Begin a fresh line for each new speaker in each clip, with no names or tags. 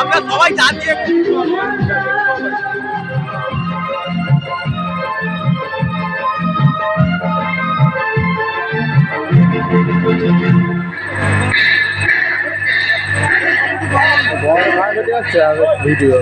আমরা সবাই জানছি ভিডিও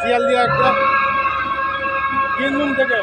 চিয়াল দিয়া একটা তিন রুম থেকে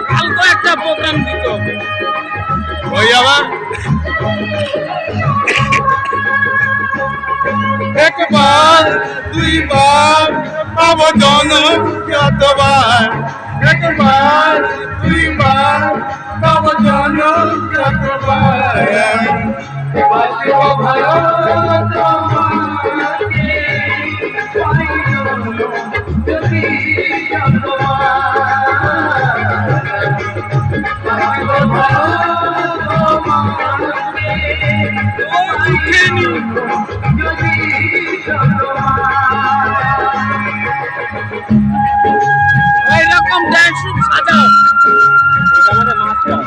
কালকে একটা প্রোগ্রাম দিতে হবে ওই আবার একবার দুইবার পাবো জনম যতবার একবার দুইবার পাবো জনম যতবার বাসিব ভালো এইরকম ড্যান্স সাজাও এটা আমাদের মাস্টার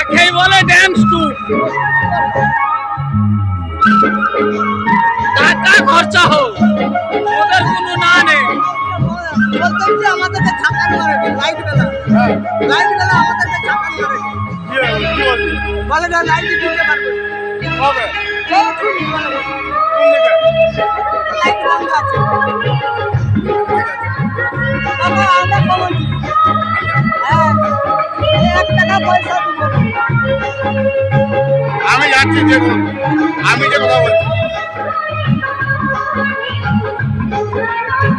একেই বলে ড্যান্স টু টাকা খরচা হোক ওদের কোনো না নেই বলতে আমাদেরকে ছাকান মারে লাইট বেলা আমাদেরকে ছাকান মারে
বলে না লাইন দিতে পারবো
কবে
যখন বলে
কোন দিকে
লাইন বন্ধ আছে বাবা আমরা খবর দিই হ্যাঁ 1 টাকা পয়সা দিব
আমি যাচ্ছি আমি যে কথা বলছি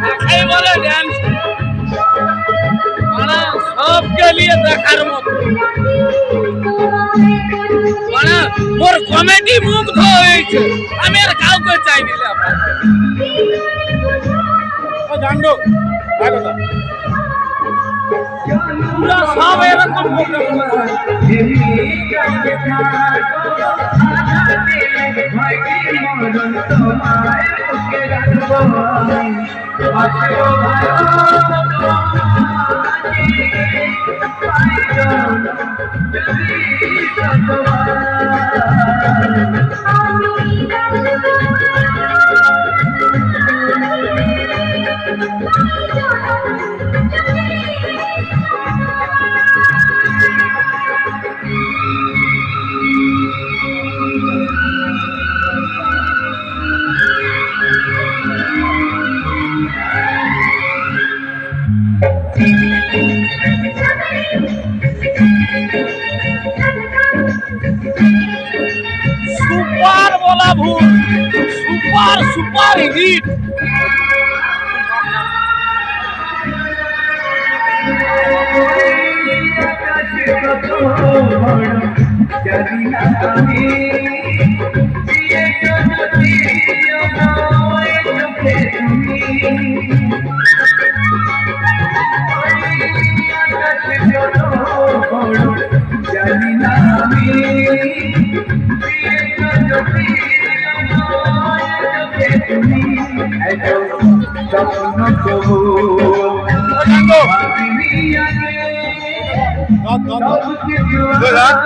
দেখাই বলে ড্যান্স মানে সবকে নিয়ে দেখার মতো মানে মোর কমেডি মুগ্ধ হয়েছে আমি আর কাউকে চাইনি জানো ভাই কথা পুরা সব এরকম সুপার বলা ভুল সুপার সুপার হিট
জানি না আমি তুমি এত স্বপ্ন তবু লাগে